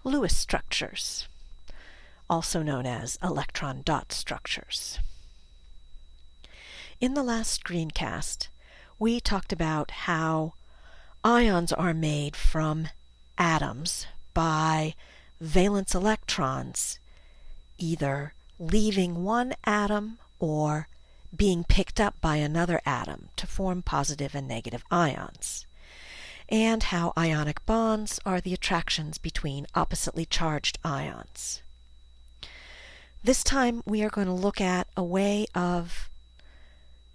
Lewis structures, also known as electron dot structures. In the last screencast, we talked about how ions are made from atoms by valence electrons either leaving one atom or being picked up by another atom to form positive and negative ions, and how ionic bonds are the attractions between oppositely charged ions. This time we are going to look at a way of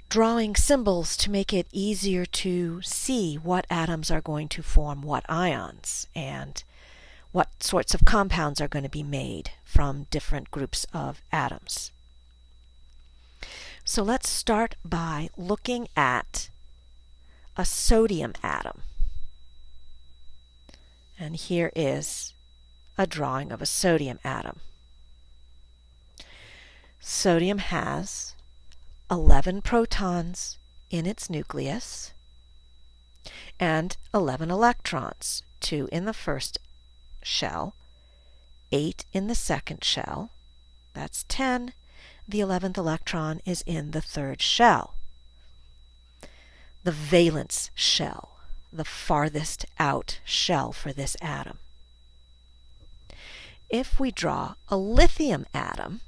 drawing symbols to make it easier to see what atoms are going to form what ions and what sorts of compounds are going to be made from different groups of atoms. So let's start by looking at a sodium atom. And here is a drawing of a sodium atom. Sodium has 11 protons in its nucleus and 11 electrons, 2 in the first shell, 8 in the second shell, that's 10. The 11th electron is in the third shell, the valence shell, the farthest out shell for this atom. If we draw a lithium atom,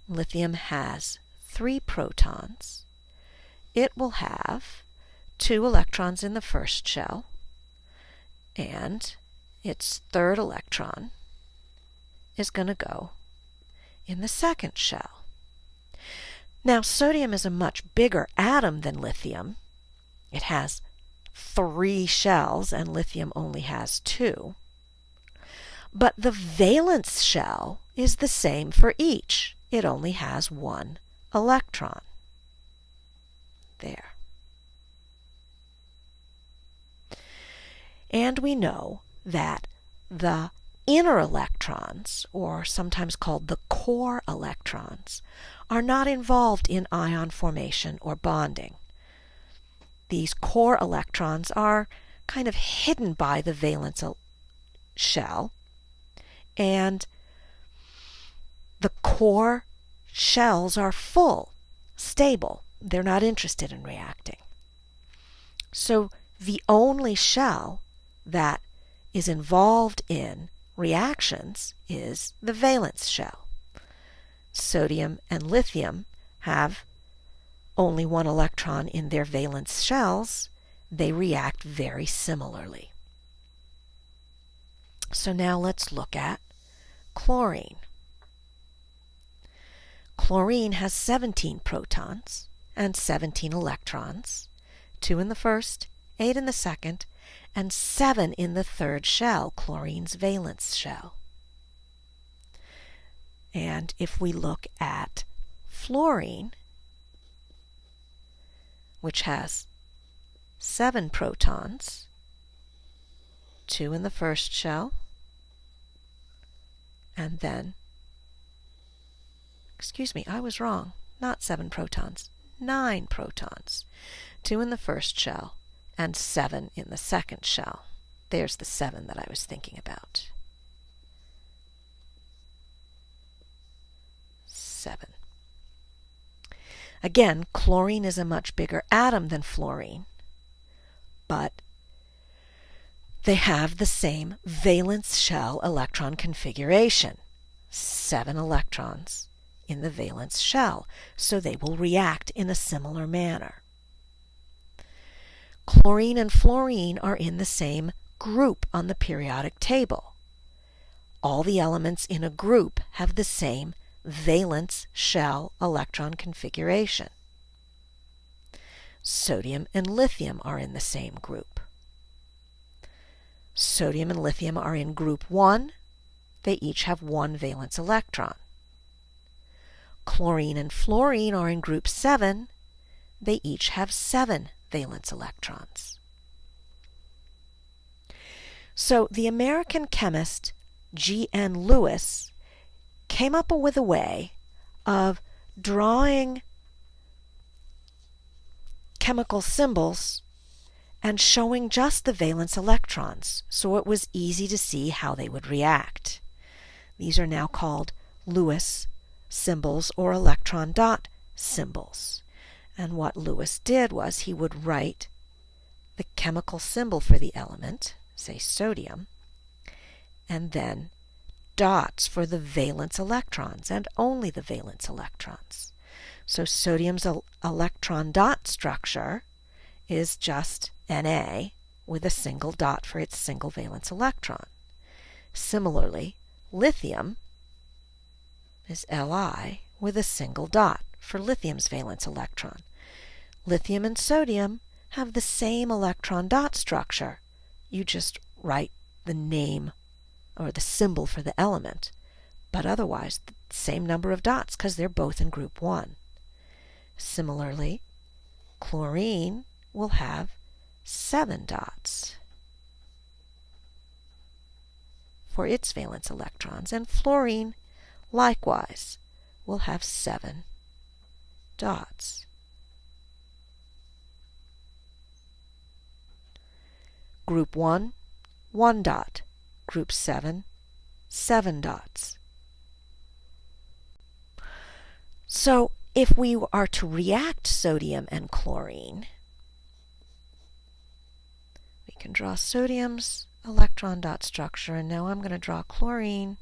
lithium has 3 protons. It will have 2 electrons in the first shell, and its third electron is going to go in the second shell. Now, sodium is a much bigger atom than lithium. It has 3 shells, and lithium only has 2. But the valence shell is the same for each. It only has 1 electron. There. And we know that the inner electrons, or sometimes called the core electrons, are not involved in ion formation or bonding. These core electrons are kind of hidden by the valence shell, and the core shells are full, stable. They're not interested in reacting. So the only shell that is involved in reactions is the valence shell. Sodium and lithium have only 1 electron in their valence shells. They react very similarly. So now let's look at chlorine. Chlorine has 17 protons and 17 electrons, 2 in the first, 8 in the second, and 7 in the third shell, chlorine's valence shell. And if we look at fluorine, which has 7 protons, 2 in the first shell, and then, I was wrong, not 7 protons, 9 protons, 2 in the first shell, and 7 in the second shell. There's the 7 that I was thinking about. 7. Again, chlorine is a much bigger atom than fluorine, but they have the same valence shell electron configuration, 7 electrons in the valence shell, so they will react in a similar manner. Chlorine and fluorine are in the same group on the periodic table. All the elements in a group have the same valence shell electron configuration. Sodium and lithium are in the same group. Sodium and lithium are in group 1. They each have 1 valence electron. Chlorine and fluorine are in group 7. They each have 7 valence electrons. So the American chemist G.N. Lewis came up with a way of drawing chemical symbols and showing just the valence electrons, so it was easy to see how they would react. These are now called Lewis symbols or electron dot symbols. And what Lewis did was he would write the chemical symbol for the element, say sodium, and then dots for the valence electrons, and only the valence electrons. So sodium's electron dot structure is just Na with a single dot for its single valence electron. Similarly, lithium is Li with a single dot for lithium's valence electron. Lithium and sodium have the same electron dot structure. You just write the name or the symbol for the element, but otherwise the same number of dots because they're both in group 1. Similarly, chlorine will have 7 dots for its valence electrons, and fluorine likewise will have 7 dots. Group 1, 1 dot. Group 7, 7 dots. So if we are to react sodium and chlorine, we can draw sodium's electron dot structure, and now I'm going to draw chlorine,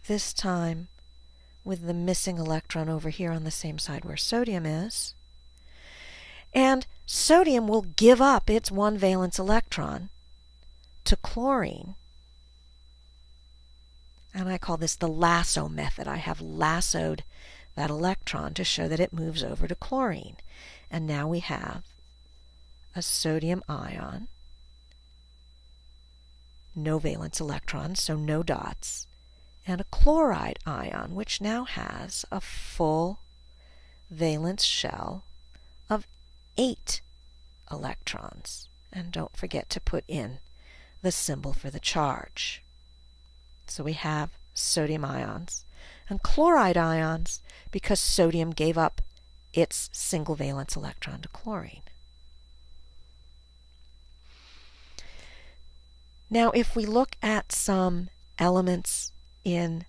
this time with the missing electron over here on the same side where sodium is. And sodium will give up its 1 valence electron to chlorine. And I call this the lasso method. I have lassoed that electron to show that it moves over to chlorine. And now we have a sodium ion, no valence electrons, so no dots, and a chloride ion, which now has a full valence shell of 8 electrons. And don't forget to put in the symbol for the charge. So we have sodium ions and chloride ions because sodium gave up its single valence electron to chlorine. Now if we look at some elements in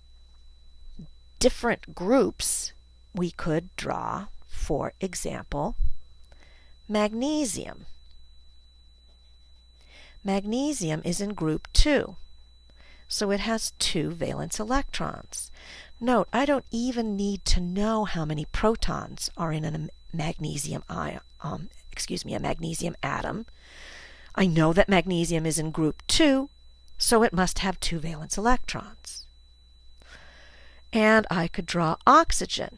different groups, we could draw, for example, magnesium. Magnesium is in group 2, so it has 2 valence electrons. Note, I don't even need to know how many protons are in a magnesium a magnesium atom. I know that magnesium is in group 2, so it must have 2 valence electrons. And I could draw oxygen.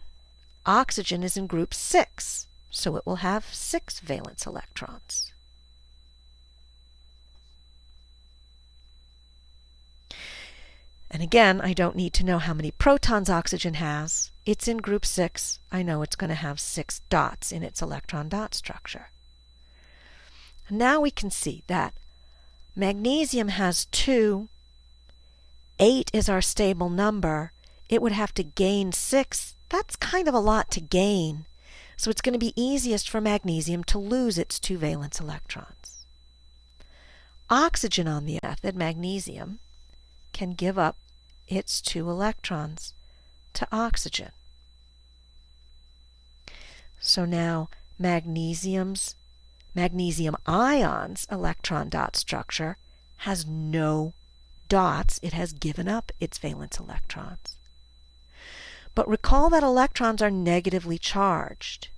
Oxygen is in group 6, so it will have 6 valence electrons. And again, I don't need to know how many protons oxygen has. It's in group 6. I know it's going to have 6 dots in its electron dot structure. And now we can see that magnesium has 2. 8 is our stable number. It would have to gain 6. That's kind of a lot to gain. So it's going to be easiest for magnesium to lose its 2 valence electrons. Oxygen, on the other hand, magnesium, can give up its 2 electrons to oxygen. So now magnesium ion's electron dot structure has no dots. It has given up its valence electrons. But recall that electrons are negatively charged.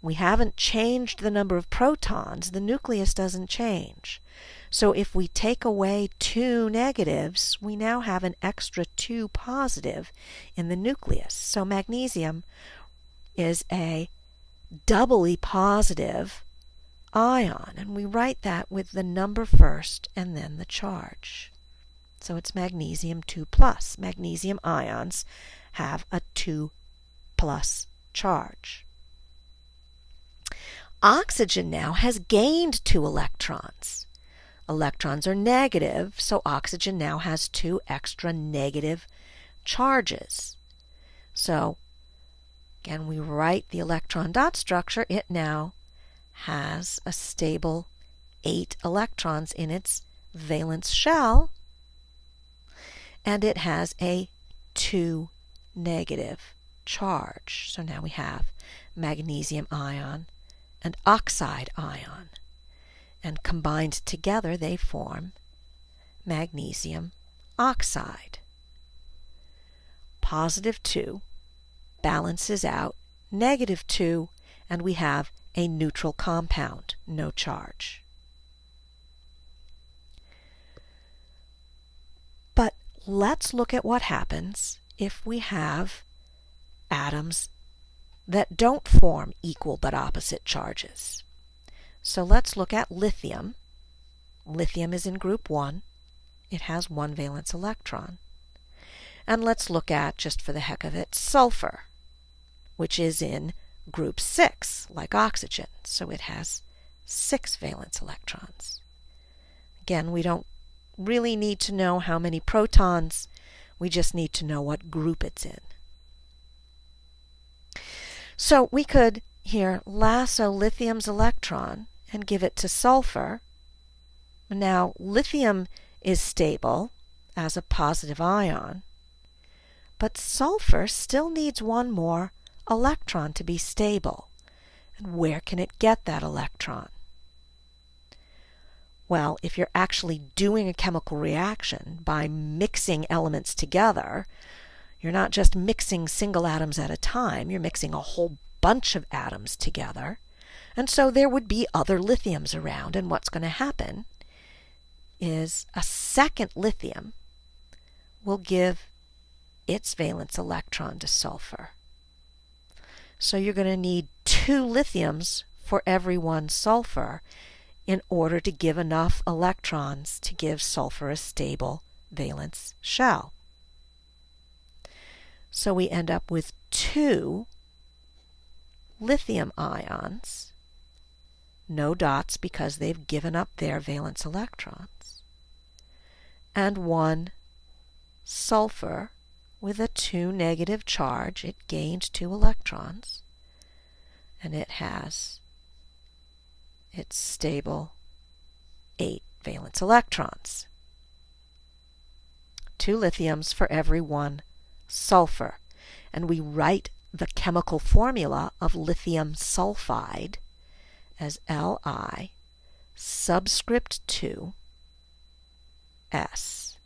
We haven't changed the number of protons. The nucleus doesn't change. So if we take away 2 negatives, we now have an extra 2 positive in the nucleus. So magnesium is a doubly positive ion, and we write that with the number first and then the charge. So it's magnesium 2+. Magnesium ions have a 2+ charge. Oxygen now has gained 2 electrons. Electrons are negative, so oxygen now has 2 extra negative charges. So again, we write the electron dot structure. It now has a stable 8 electrons in its valence shell, and it has a 2 negative charge. So now we have magnesium ion and oxide ion, and combined together they form magnesium oxide. Positive 2 balances out negative 2, and we have a neutral compound, no charge. But let's look at what happens if we have atoms that don't form equal but opposite charges. So let's look at lithium. Lithium is in group 1. It has 1 valence electron. And let's look at, just for the heck of it, sulfur, which is in group 6, like oxygen. So it has 6 valence electrons. Again, we don't really need to know how many protons. We just need to know what group it's in. So we could here lasso lithium's electron and give it to sulfur. Now, lithium is stable as a positive ion, but sulfur still needs 1 more electron to be stable. And where can it get that electron? Well, if you're actually doing a chemical reaction by mixing elements together, you're not just mixing single atoms at a time, you're mixing a whole bunch of atoms together. And so there would be other lithiums around, and what's going to happen is a second lithium will give its valence electron to sulfur. So you're going to need 2 lithiums for every 1 sulfur in order to give enough electrons to give sulfur a stable valence shell. So we end up with 2 lithium ions, no dots because they've given up their valence electrons, and 1 sulfur with a 2 negative charge. It gained 2 electrons, and it has its stable 8 valence electrons. 2 lithiums for every 1 sulfur. And we write the chemical formula of lithium sulfide as Li subscript 2 S.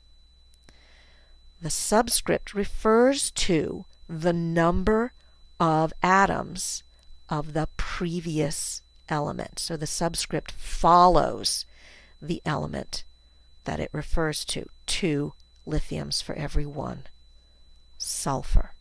The subscript refers to the number of atoms of the previous element. So the subscript follows the element that it refers to. 2 lithiums for every 1 sulfur.